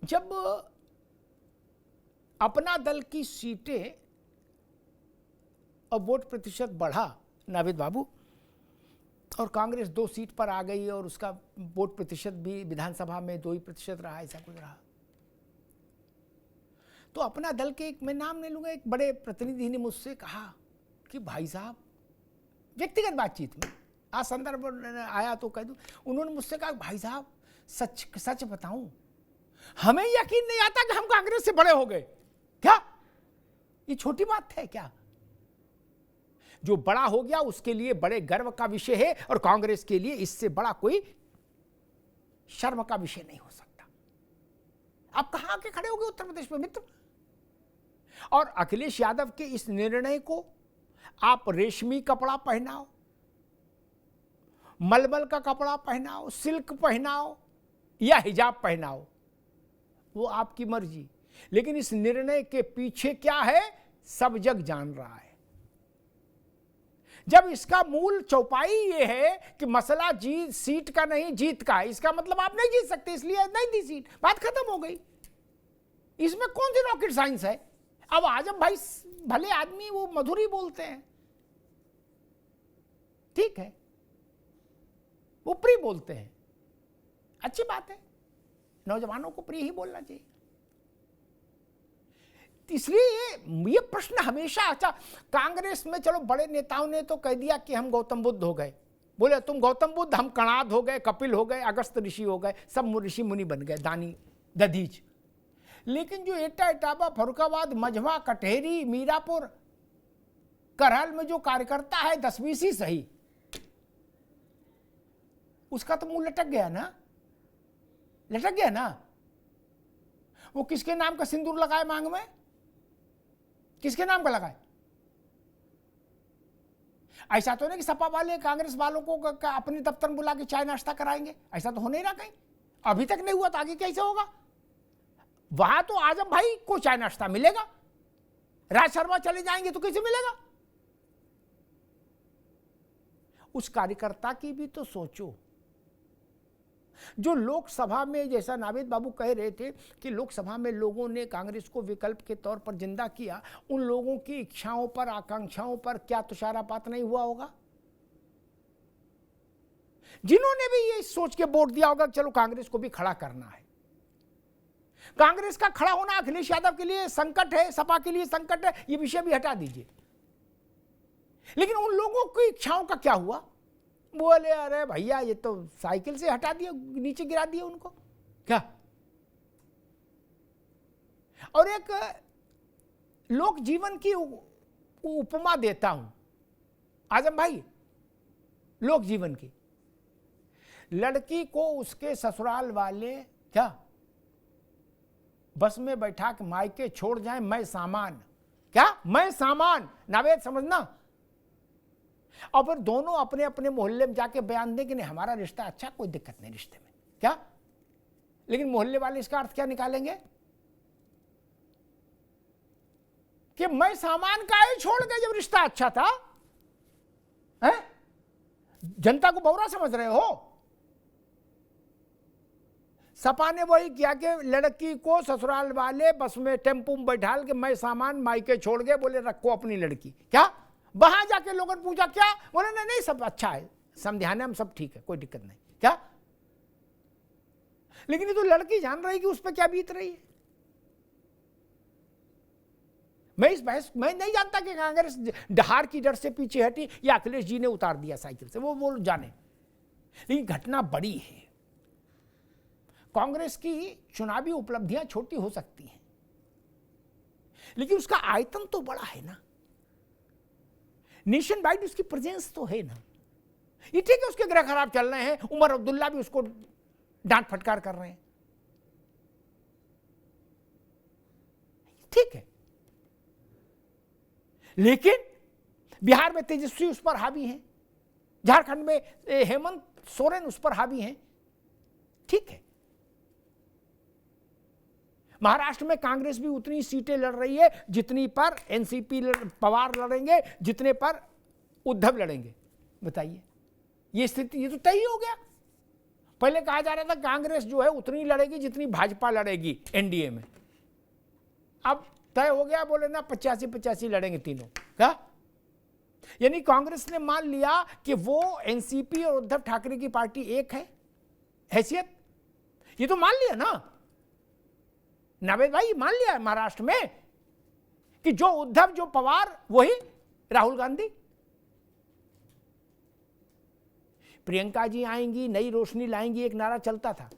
जब अपना दल की सीटें और वोट प्रतिशत बढ़ा नावेद बाबू, और कांग्रेस 2 सीट पर आ गई और उसका वोट प्रतिशत भी विधानसभा में 2% रहा, ऐसा कुछ रहा, तो अपना दल के एक, मैं नाम नहीं लूंगा, एक बड़े प्रतिनिधि ने मुझसे कहा कि भाई साहब, व्यक्तिगत बातचीत में, आज संदर्भ आया तो कह दूं, उन्होंने मुझसे कहा भाई साहब सच बताऊं, हमें यकीन नहीं आता कि हम कांग्रेस से बड़े हो गए। क्या ये छोटी बात है क्या? जो बड़ा हो गया उसके लिए बड़े गर्व का विषय है, और कांग्रेस के लिए इससे बड़ा कोई शर्म का विषय नहीं हो सकता। आप कहां के खड़े हो गए उत्तर प्रदेश में मित्र? और अखिलेश यादव के इस निर्णय को आप रेशमी कपड़ा पहनाओ, मलमल का कपड़ा पहनाओ, सिल्क पहनाओ या हिजाब पहनाओ, वो आपकी मर्जी, लेकिन इस निर्णय के पीछे क्या है सब जग जान रहा है। जब इसका मूल चौपाई ये है कि मसला जीत सीट का नहीं, जीत का है, इसका मतलब आप नहीं जीत सकते इसलिए नहीं दी सीट, बात खत्म हो गई। इसमें कौन सी रॉकेट साइंस है? अब आजम भाई भले आदमी, वो मधुर ही बोलते हैं, ठीक है, वो प्रिय बोलते हैं, अच्छी बात है, नौजवानों को प्रिय ही बोलना चाहिए। इसलिए ये प्रश्न हमेशा, अच्छा कांग्रेस में चलो बड़े नेताओं ने तो कह दिया कि हम गौतम बुद्ध हो गए, बोले तुम गौतम बुद्ध, हम कणाद हो गए, कपिल हो गए, अगस्त ऋषि हो गए, सब ऋषि मुनि बन गए, दानी दधीच। लेकिन जो एटा इटावा, फरुखाबाद, मझवा, कटहरी, मीरापुर, करहल में जो कार्यकर्ता है 10-20 ही सही, उसका तो मुंह लटक गया ना, लटक गया ना। वो किसके नाम का सिंदूर लगाए मांग में? किसके नाम का लगाए? ऐसा तो नहीं कि सपा वाले कांग्रेस वालों को अपने दफ्तर में बुला के चाय नाश्ता कराएंगे, ऐसा तो हो नहीं रहा कहीं, अभी तक नहीं हुआ, तो आगे कैसे होगा? वहां तो आजम भाई को चाय नाश्ता मिलेगा, राज शर्मा चले जाएंगे तो कैसे मिलेगा? उस कार्यकर्ता की भी तो सोचो। जो लोकसभा में, जैसा नावेद बाबू कह रहे थे कि लोकसभा में लोगों ने कांग्रेस को विकल्प के तौर पर जिंदा किया, उन लोगों की इच्छाओं पर, आकांक्षाओं पर क्या तुषारापात नहीं हुआ होगा? जिन्होंने भी ये सोच के वोट दिया होगा चलो कांग्रेस को भी खड़ा करना है। कांग्रेस का खड़ा होना अखिलेश यादव के लिए संकट है, सपा के लिए संकट है, ये विषय भी हटा दीजिए, लेकिन उन लोगों की इच्छाओं का क्या हुआ? बोले अरे भैया ये तो साइकिल से हटा दिया, नीचे गिरा दिया उनको, क्या? और एक लोक जीवन की उपमा देता हूं आजम भाई, लोक जीवन की। लड़की को उसके ससुराल वाले क्या बस में बैठा के मायके छोड़ जाए, मैं सामान, क्या मैं सामान, नावेद समझना, और फिर दोनों अपने अपने मोहल्ले में जाके बयान दें कि नहीं हमारा रिश्ता अच्छा, कोई दिक्कत नहीं रिश्ते में, क्या? लेकिन मोहल्ले वाले इसका अर्थ क्या निकालेंगे कि मैं सामान का ही छोड़ गए जब रिश्ता अच्छा था, है? जनता को बौरा समझ रहे हो? सपा ने वही किया कि लड़की को ससुराल वाले बस में टेम्पो में बैठाल के मैं सामान मायके छोड़ गए, बोले रखो अपनी लड़की, क्या? वहां जाके लोगों ने पूछा क्या? बोले नहीं नहीं सब अच्छा है, समझाने हम सब ठीक है, कोई दिक्कत नहीं, क्या? लेकिन ये तो लड़की जान रही कि उस पर क्या बीत रही है। मैं इस बहस, मैं नहीं जानता कि कांग्रेस डहार की डर से पीछे हटी या अखिलेश जी ने उतार दिया साइकिल से, वो जाने, लेकिन घटना बड़ी है। कांग्रेस की चुनावी उपलब्धियां छोटी हो सकती हैं, लेकिन उसका आयतन तो बड़ा है ना, नेशन वाइड उसकी प्रेजेंस तो है ना। ये ठीक है उसके ग्रह खराब चल रहे हैं, उमर अब्दुल्ला भी उसको डांट फटकार कर रहे हैं, ठीक है, लेकिन बिहार में तेजस्वी उस पर हावी हैं, झारखंड में हेमंत सोरेन उस पर हावी हैं, ठीक है, महाराष्ट्र में कांग्रेस भी उतनी सीटें लड़ रही है जितनी पर एनसीपी पवार लड़ेंगे, जितने पर उद्धव लड़ेंगे। बताइए, ये स्थिति, ये तो तय हो गया। पहले कहा जा रहा था कांग्रेस जो है उतनी लड़ेगी जितनी भाजपा लड़ेगी एनडीए में, अब तय हो गया, बोले ना 85-85 लड़ेंगे तीनों। क्या यानी कांग्रेस ने मान लिया कि वो एनसीपी और उद्धव ठाकरे की पार्टी एक है, हैसियत, ये तो मान लिया ना नावेद भाई, मान लिया महाराष्ट्र में कि जो उद्धव जो पवार वही राहुल गांधी। प्रियंका जी आएंगी, नई रोशनी लाएंगी, एक नारा चलता था,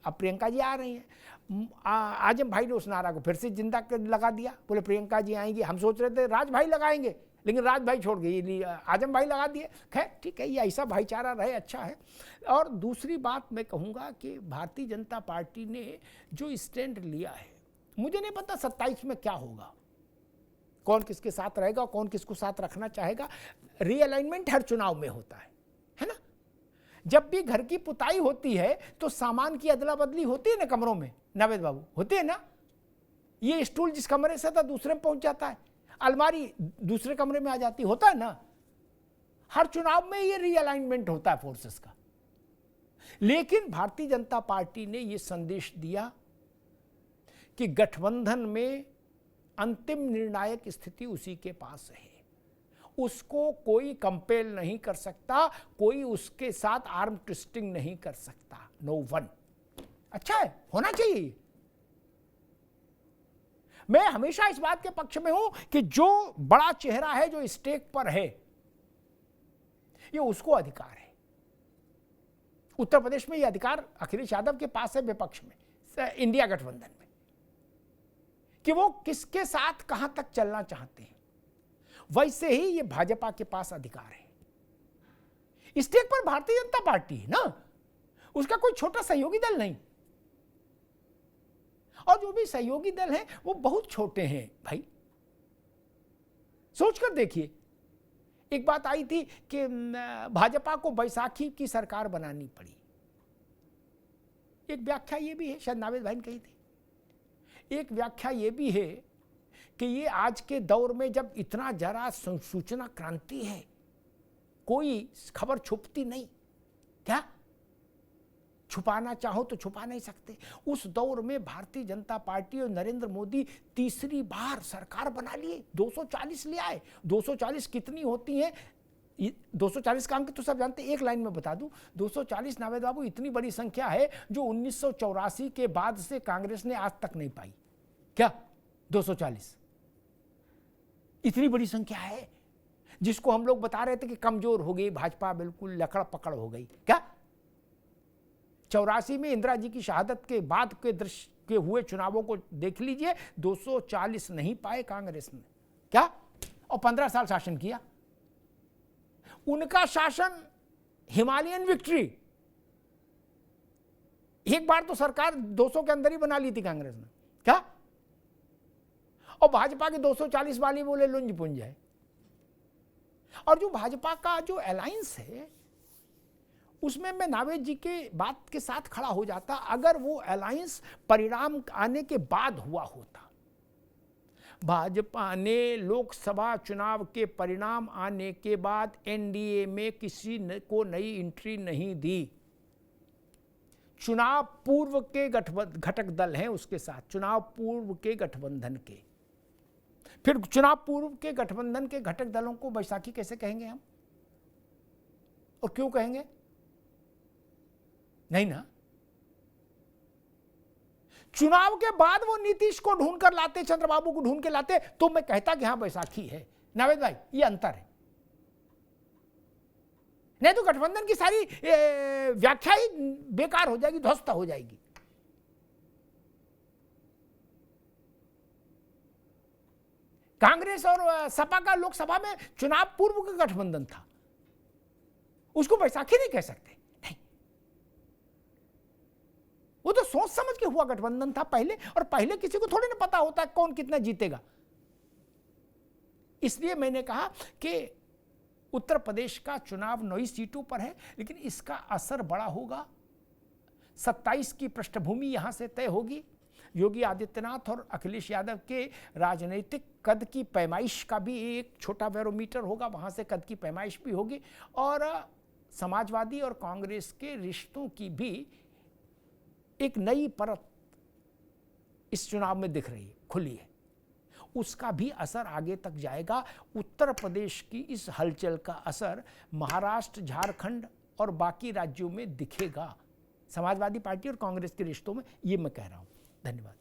अब प्रियंका जी आ रही हैं। आजम भाई ने उस नारा को फिर से जिंदा लगा दिया, बोले प्रियंका जी आएंगी। हम सोच रहे थे राज भाई लगाएंगे, लेकिन राज भाई छोड़ गए, आजम भाई लगा दिए। खैर ठीक है, ये ऐसा भाईचारा रहे, अच्छा है। और दूसरी बात मैं कहूँगा कि भारतीय जनता पार्टी ने जो स्टैंड लिया है, मुझे नहीं पता 27 में क्या होगा, कौन किसके साथ रहेगा, कौन किसको साथ रखना चाहेगा। रीअलाइनमेंट हर चुनाव में होता है ना। जब भी घर की पुताई होती है तो सामान की अदला बदली होती है ना कमरों में, नावेद बाबू, होती है ना। ये स्टूल जिस कमरे से था दूसरे में पहुंच जाता है, अलमारी दूसरे कमरे में आ जाती, होता है ना। हर चुनाव में ये रीअलाइनमेंट होता है फोर्सेस का। लेकिन भारतीय जनता पार्टी ने ये संदेश दिया कि गठबंधन में अंतिम निर्णायक स्थिति उसी के पास है, उसको कोई कंपेल नहीं कर सकता, कोई उसके साथ आर्म ट्विस्टिंग नहीं कर सकता, नो वन। अच्छा है, होना चाहिए। मैं हमेशा इस बात के पक्ष में हूं कि जो बड़ा चेहरा है, जो स्टेक पर है, ये उसको अधिकार है। उत्तर प्रदेश में ये अधिकार अखिलेश यादव के पास है, विपक्ष में, इंडिया गठबंधन में, कि वो किसके साथ कहां तक चलना चाहते हैं। वैसे ही ये भाजपा के पास अधिकार है। स्टेक पर भारतीय जनता पार्टी है ना, उसका कोई छोटा सहयोगी दल नहीं, और जो भी सहयोगी दल हैं वो बहुत छोटे हैं भाई। सोचकर देखिए, एक बात आई थी कि भाजपा को बैसाखी की सरकार बनानी पड़ी। एक व्याख्या ये भी है, शायद नावेद भाई ने कही थी, एक व्याख्या ये भी है कि ये आज के दौर में जब इतना जरा सूचना क्रांति है, कोई खबर छुपती नहीं, क्या छुपाना चाहो तो छुपा नहीं सकते। उस दौर में भारतीय जनता पार्टी और नरेंद्र मोदी तीसरी बार सरकार बना लिए, 240 ले आए। 240 कितनी होती हैं, 240 का अंक तो सब जानते हैं, एक लाइन में बता दूं, 240 नावेद बाबू इतनी बड़ी संख्या है जो 1984 के बाद से कांग्रेस ने आज तक नहीं पाई। क्या 240 इतनी बड़ी संख्या है, जिसको हम लोग बता रहे थे कि कमजोर हो गई भाजपा, बिल्कुल लकड़ पकड़ हो गई। क्या 84 में इंदिरा जी की शहादत के बाद के दृश्य के हुए चुनावों को देख लीजिए, 240 नहीं पाए कांग्रेस ने, क्या, और 15 साल शासन किया। उनका शासन हिमालयन विक्ट्री, एक बार तो सरकार 200 के अंदर ही बना ली थी कांग्रेस ने, क्या, और भाजपा के 240 वाली बोले लुंज पुंज है। और जो भाजपा का जो अलायंस है, उसमें मैं नावेद जी के बात के साथ खड़ा हो जाता, अगर वो अलायंस परिणाम आने के बाद हुआ होता। भाजपा ने लोकसभा चुनाव के परिणाम आने के बाद एनडीए में किसी को नई एंट्री नहीं दी। चुनाव पूर्व के घटक दल हैं उसके साथ, चुनाव पूर्व के गठबंधन के, फिर चुनाव पूर्व के गठबंधन के घटक दलों को बैसाखी कैसे कहेंगे हम, और क्यों कहेंगे? नहीं ना। चुनाव के बाद वो नीतीश को ढूंढ कर लाते, चंद्रबाबू को ढूंढ के लाते, तो मैं कहता कि हां बैसाखी है। नावेद भाई, ये अंतर है। नहीं तो गठबंधन की सारी व्याख्या ही बेकार हो जाएगी, ध्वस्त हो जाएगी। कांग्रेस और सपा का लोकसभा में चुनाव पूर्व का गठबंधन था, उसको बैसाखी नहीं कह सकते। नहीं, वो तो सोच समझ के हुआ गठबंधन था पहले, और पहले किसी को थोड़ी ना पता होता है कौन कितना जीतेगा। इसलिए मैंने कहा कि उत्तर प्रदेश का चुनाव 9 सीटों पर है, लेकिन इसका असर बड़ा होगा। 27 की पृष्ठभूमि यहां से तय होगी। योगी आदित्यनाथ और अखिलेश यादव के राजनीतिक कद की पैमाइश का भी एक छोटा बैरोमीटर होगा, वहां से कद की पैमाइश भी होगी। और समाजवादी और कांग्रेस के रिश्तों की भी एक नई परत इस चुनाव में दिख रही है, खुली है। उसका भी असर आगे तक जाएगा। उत्तर प्रदेश की इस हलचल का असर महाराष्ट्र, झारखंड और बाकी राज्यों में दिखेगा, समाजवादी पार्टी और कांग्रेस के रिश्तों में, ये मैं कह रहा हूं। धन्यवाद।